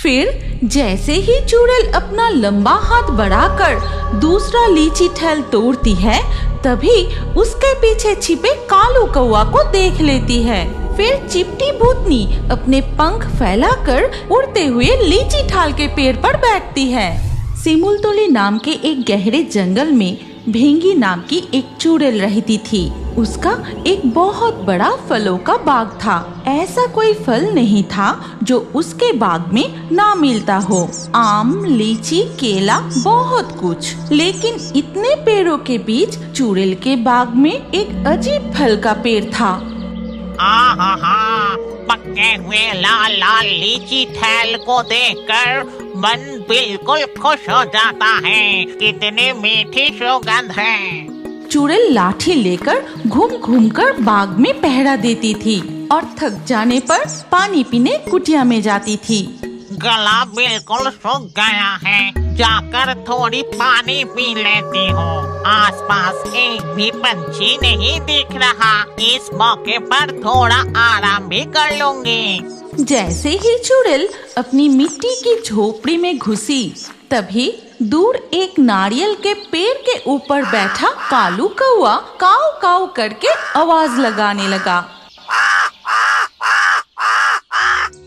फिर जैसे ही चुड़ैल अपना लंबा हाथ बढ़ाकर दूसरा लीची ठेल तोड़ती है, तभी उसके पीछे छिपे कालू कौवा को देख लेती है। फिर चिपटी भूतनी अपने पंख फैलाकर उड़ते हुए लीची ठाल के पेड़ पर बैठती है। सिमुलतोली नाम के एक गहरे जंगल में भेंगी नाम की एक चुड़ैल रहती थी। उसका एक बहुत बड़ा फलों का बाग था। ऐसा कोई फल नहीं था जो उसके बाग में ना मिलता हो। आम, लीची, केला, बहुत कुछ। लेकिन इतने पेड़ों के बीच चुड़ैल के बाग में एक अजीब फल का पेड़ था। पके हुए लाल लाल लीची ठेल को देखकर मन बिल्कुल खुश हो जाता है। कितनी मीठी सुगंध है। चुड़ैल लाठी लेकर घूम घूम कर बाग में पहरा देती थी और थक जाने पर पानी पीने कुटिया में जाती थी। गला बिल्कुल सूख गया है, जाकर थोड़ी पानी पी लेती हूँ। आसपास एक भी पंछी नहीं दिख रहा। इस मौके पर थोड़ा आराम भी कर लूंगी। जैसे ही चुड़ैल अपनी मिट्टी की झोपड़ी में घुसी, तभी दूर एक नारियल के पेड़ के ऊपर बैठा कालू कौवा काऊ काऊ करके आवाज लगाने लगा।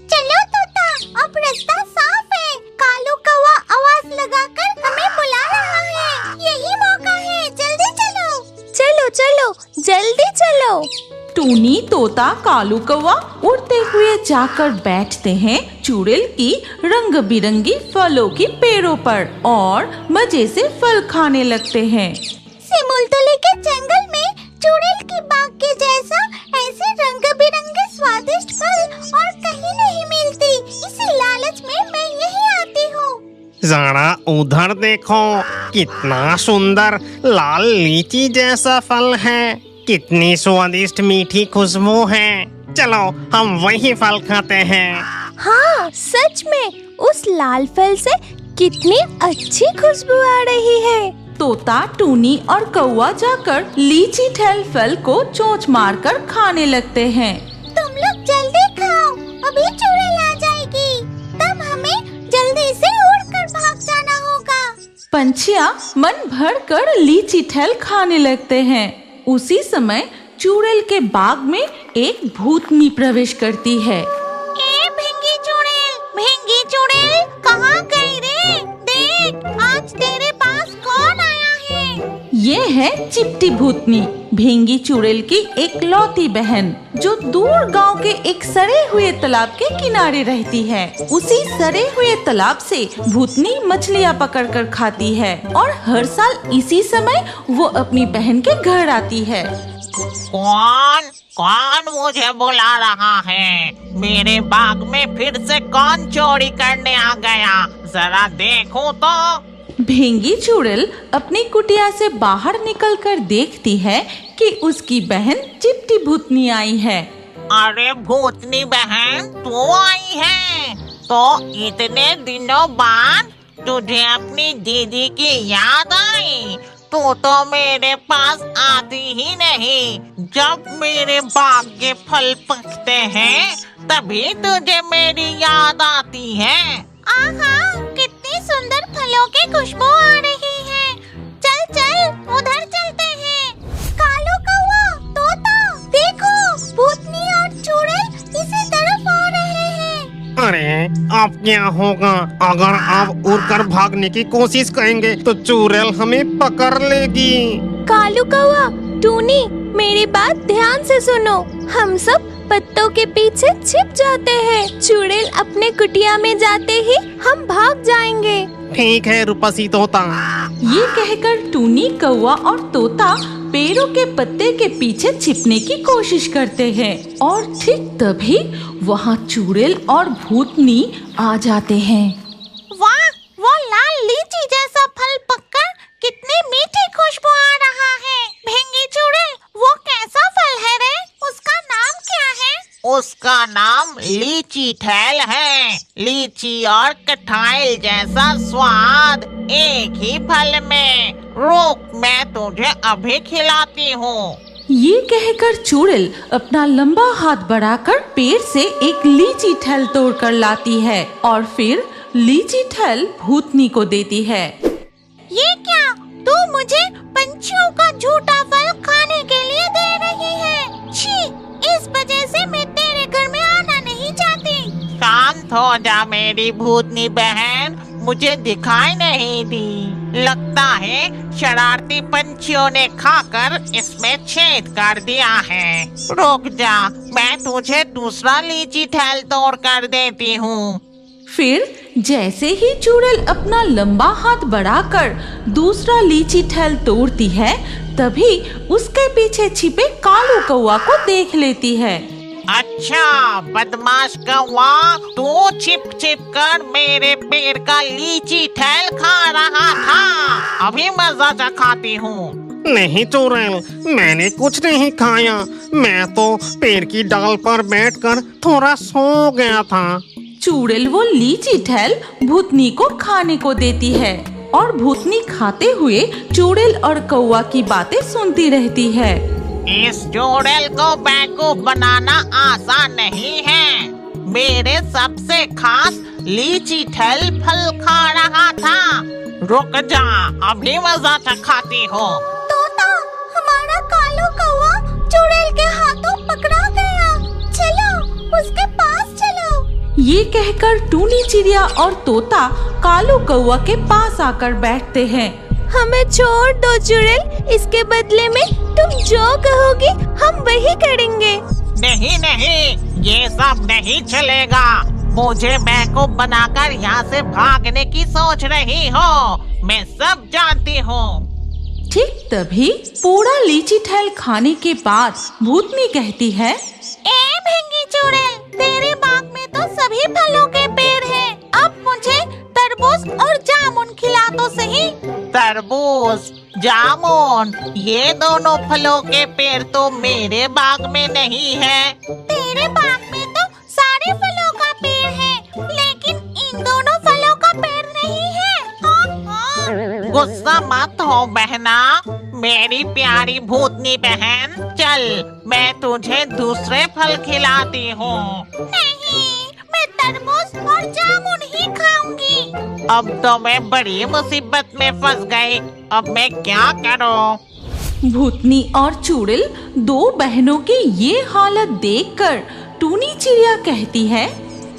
चलो तोता, अब रास्ता साफ है। कालू कौवा आवाज लगाकर हमें बुला रहा है। यही मौका है, जल्दी चलो। चलो चलो, जल्दी चलो। टूनी, तोता, कालू कौवा उड़ते हुए जाकर बैठते हैं चुड़ैल की रंग बिरंगी फलों की पेड़ों पर और मजे से फल खाने लगते हैं। सिमुलतोली के जंगल में चुड़ैल के बाग के जैसा ऐसे रंग बिरंगे स्वादिष्ट फल और कहीं नहीं मिलती। इसी लालच में मैं यहीं आती हूँ। जरा उधर देखो, कितना सुंदर लाल लीची जैसा फल है। कितनी स्वादिष्ट मीठी खुशबू है। चलो हम वही फल खाते हैं। हाँ, सच में उस लाल फल से कितनी अच्छी खुशबू आ रही है। तोता, टूनी और कौवा जाकर लीची ठेल फल को चोंच मारकर खाने लगते हैं। तुम लोग जल्दी खाओ, अभी चुड़ैल आ जाएगी। तब हमें जल्दी से उड़कर भाग जाना होगा। पंछियाँ मन भर कर लीची ठेल खाने लगते हैं। उसी समय चुड़ैल के बाग में एक भूतनी प्रवेश करती है। ए भेंगी चुड़ैल, कहाँ गई रे? देख, आज तेरे पास कौन आया है? ये है चिपटी भूतनी, भेंगी चुड़ैल की एक लौती बहन, जो दूर गांव के एक सड़े हुए तालाब के किनारे रहती है। उसी सड़े हुए तालाब से भूतनी मछलियाँ पकड़कर खाती है और हर साल इसी समय वो अपनी बहन के घर आती है। कौन मुझे बुला रहा है? मेरे बाग में फिर से कौन चोरी करने आ गया? जरा देखो तो। भेंगी चुड़ैल अपनी कुटिया से बाहर निकलकर देखती है कि उसकी बहन चिपटी भूतनी आई है। अरे भूतनी बहन, तू आई है? तो इतने दिनों बाद तुझे अपनी दीदी की याद आई? तू तो मेरे पास आती ही नहीं। जब मेरे बाग के फल पकते हैं तभी तुझे मेरी याद आती है। आहा, कितनी सुंदर फलों की खुशबू आ रही है। चल चल, उधर चलते हैं। कालू कौवा, तोता, देखो, भूतनी और चुड़ैल इसी तरफ आ रहे हैं। अरे अब क्या होगा? अगर आप उड़कर भागने की कोशिश करेंगे तो चुड़ैल हमें पकड़ लेगी। कालू कौवा, टूनी, मेरी बात ध्यान से सुनो। हम सब पत्तों के पीछे छिप जाते हैं। चुड़ैल अपने कुटिया में जाते ही हम भाग जाएंगे। ठीक है रूपसी तोता। ये कहकर टूनी, कौवा और तोता पेड़ों के पत्ते के पीछे छिपने की कोशिश करते हैं और ठीक तभी वहाँ चुड़ैल और भूतनी आ जाते हैं। वाह, वो लाल लीची जैसा फल पककर कितनी मीठी खुशबू आ रहा है। भेंगी चुड़ैल, वो कैसा फल है रे? उसका नाम क्या है? उसका नाम लीची ठेल है। लीची और कटहल जैसा स्वाद एक ही फल में। रुक, मैं तुझे अभी खिलाती हूँ। ये कहकर चुड़ैल अपना लंबा हाथ बढ़ाकर पेड़ से एक लीची ठल तोड़ कर लाती है और फिर लीची ठल भूतनी को देती है। ये क्या? तू मुझे पंछियों का झूठा फल खाने के लिए दे रही है। छी! इस वजह से मैं तेरे घर में आना नहीं चाहती। शांत हो जा मेरी भूतनी बहन, मुझे दिखाई नहीं दी। लगता है शरारती पंछियों ने खाकर इसमें छेद कर दिया है। रुक जा, मैं तुझे दूसरा लीची ठेल तोड़ कर देती हूँ। फिर जैसे ही चुड़ैल अपना लंबा हाथ बढ़ाकर दूसरा लीची ठल तोड़ती है, तभी उसके पीछे छिपे कालू कौवा को देख लेती है। अच्छा बदमाश कौवा, तू छिप छिप कर मेरे पेड़ का लीची ठेल खा रहा था। अभी मजा चखाती हूँ। नहीं चुड़ैल, मैंने कुछ नहीं खाया। मैं तो पेड़ की डाल पर बैठकर थोड़ा सो गया था। चुड़ैल वो लीची ठल भूतनी को खाने को देती है और भूतनी खाते हुए चुड़ैल और कौवा की बातें सुनती रहती है। इस चुड़ैल को बेवकूफ बनाना आसान नहीं है। मेरे सबसे खास लीची ठल फल खा रहा था। रुक जा, अभी मजा चखाती हो। तोता, हमारा कालू कौवा चुड़ैल के हाथों पकड़ा गया। चलो उसके पास चलो। ये कहकर टूनी चिड़िया और तोता कालू कौवा के पास आकर बैठते हैं। हमें छोड़ दो चुड़ैल, इसके बदले में तुम जो कहोगी हम वही करेंगे। नहीं नहीं, ये सब नहीं चलेगा। मुझे बेवकूफ बनाकर यहाँ से भागने की सोच रही हो, मैं सब जानती हूँ। ठीक तभी पूरा लीची ठल खाने के बाद भूतनी कहती है, ए भिंगी चुड़ैल, तेरे बाग में तो सभी फलों के पेड़ हैं। अब मुझे तरबूज और जामुन खिला तो सही। तरबूज, जामुन, ये दोनों फलों के पेड़ तो मेरे बाग में नहीं है। तेरे बाग में तो सारे फलों का पेड़ है, लेकिन इन दोनों फलों का पेड़ नहीं है। गुस्सा मत हो बहना, मेरी प्यारी भूतनी बहन। चल, मैं तुझे दूसरे फल खिलाती हूँ। नहीं, मैं तरबूज और जामुन ही खाऊंगी। अब तो मैं बड़ी मुसीबत में फंस गई। अब मैं क्या करूँ? भूतनी और चुड़ैल दो बहनों की ये हालत देखकर टूनी चिड़िया कहती है,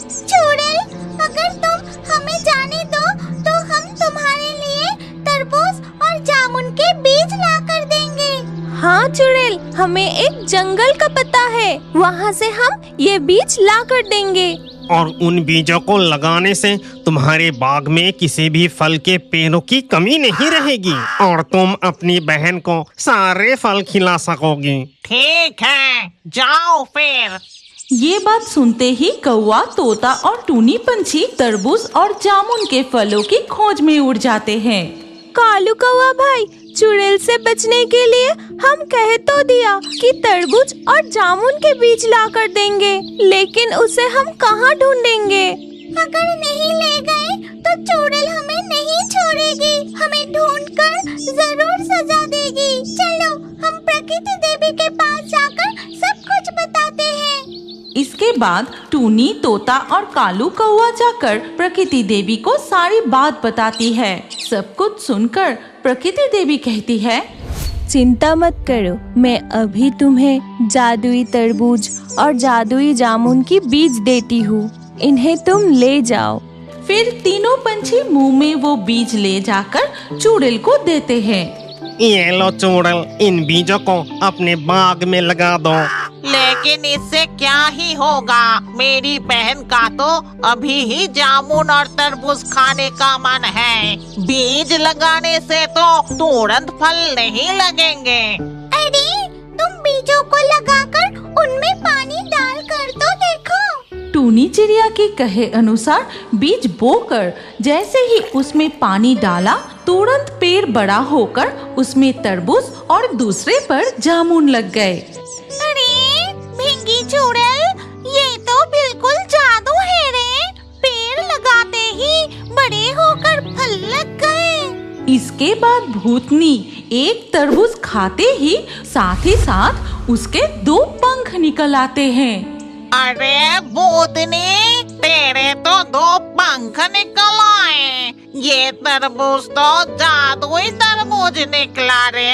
चुड़ैल, अगर तुम हमें जाने दो तो हम तुम्हारे लिए तरबूज और जामुन के बीज ला कर देंगे। हाँ चुड़ैल, हमें एक जंगल का पता है, वहाँ से हम ये बीज ला कर देंगे। और उन बीजों को लगाने से तुम्हारे बाग में किसी भी फल के पेड़ों की कमी नहीं रहेगी और तुम अपनी बहन को सारे फल खिला सकोगी। ठीक है, जाओ फिर। ये बात सुनते ही कौवा, तोता और टूनी पंछी तरबूज और जामुन के फलों की खोज में उड़ जाते हैं। कालू कौवा भाई, चुड़ैल से बचने के लिए हम कह तो दिया कि तरबूज और जामुन के बीज ला कर देंगे, लेकिन उसे हम कहाँ ढूंढेंगे? अगर नहीं ले गए तो चुड़ैल हमें नहीं छोड़ेगी, हमें ढूंढकर जरूर सजा देगी। चलो हम प्रकृति देवी के पास जाकर सब कुछ बताते हैं। इसके बाद टूनी, तोता और कालू कौवा जाकर प्रकृति देवी को सारी बात बताती है। सब कुछ सुनकर प्रकृति देवी कहती है, चिंता मत करो, मैं अभी तुम्हें जादुई तरबूज और जादुई जामुन की बीज देती हूँ, इन्हें तुम ले जाओ। फिर तीनों पंछी मुंह में वो बीज ले जाकर चुड़ैल को देते हैं। ये लो चुड़ैल, इन बीजों को अपने बाग में लगा दो। लेकिन इससे क्या ही होगा? मेरी बहन का तो अभी ही जामुन और तरबूज खाने का मन है। बीज लगाने से तो तुरंत फल नहीं लगेंगे। अरे, तुम बीजों को लगाकर उनमें पानी डाल कर तो देखो। टूनी चिड़िया के कहे अनुसार बीज बोकर जैसे ही उसमें पानी डाला, तुरंत पेड़ बड़ा होकर उसमें तरबूज और दूसरे पर जामुन लग गए। अरे भिंगी चुड़ैल, ये तो बिल्कुल जादू है रे। पेड़ लगाते ही बड़े होकर फल लग गए। इसके बाद भूतनी एक तरबूज खाते ही साथ उसके 2 पंख निकल आते हैं। अरे भूतनी, तेरे तो 2 पंख निकल आए। ये तरबूज तो जादुई तरबूज निकला रे।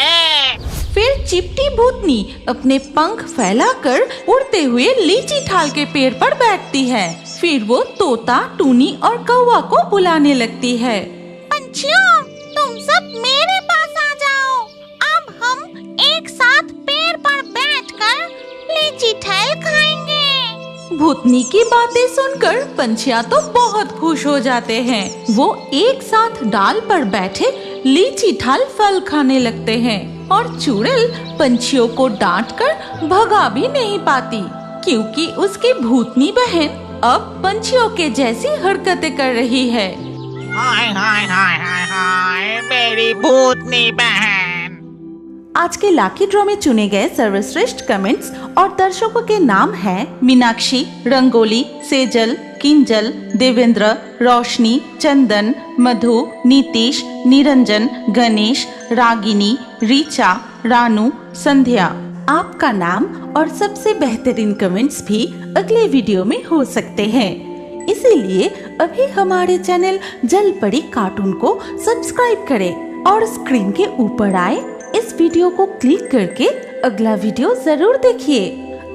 फिर चिपटी भूतनी अपने पंख फैलाकर उड़ते हुए लीची ठाल के पेड़ पर बैठती है। फिर वो तोता, टूनी और कौवा को बुलाने लगती है। पंछियों, तुम सब मेरे पास आ जाओ। अब हम एक साथ पेड़ पर बैठकर लीची ठेल खाएंगे। भूतनी की बातें सुनकर पंछियाँ तो बहुत खुश हो जाते हैं। वो एक साथ डाल पर बैठे लीची ठाल फल खाने लगते हैं और चुड़ैल पंछियों को डांटकर भगा भी नहीं पाती, क्योंकि उसकी भूतनी बहन अब पंछियों के जैसी हरकतें कर रही है। हाय हाय हाय हाय हाय, मेरी भूतनी बहन। आज के लाकी ड्रॉ में चुने गए सर्वश्रेष्ठ कमेंट्स और दर्शकों के नाम हैं मीनाक्षी, रंगोली, सेजल, किंजल, देवेंद्र, रोशनी, चंदन, मधु, नीतीश, निरंजन, गणेश, रागिनी, रीचा, रानू, संध्या। आपका नाम और सबसे बेहतरीन कमेंट्स भी अगले वीडियो में हो सकते हैं। इसीलिए अभी हमारे चैनल जल परी कार्टून को सब्सक्राइब करें और स्क्रीन के ऊपर आए इस वीडियो को क्लिक करके अगला वीडियो जरूर देखिए।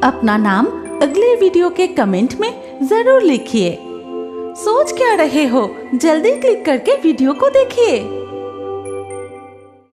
अपना नाम अगले वीडियो के कमेंट में जरूर लिखिए। सोच क्या रहे हो, जल्दी क्लिक करके वीडियो को देखिए।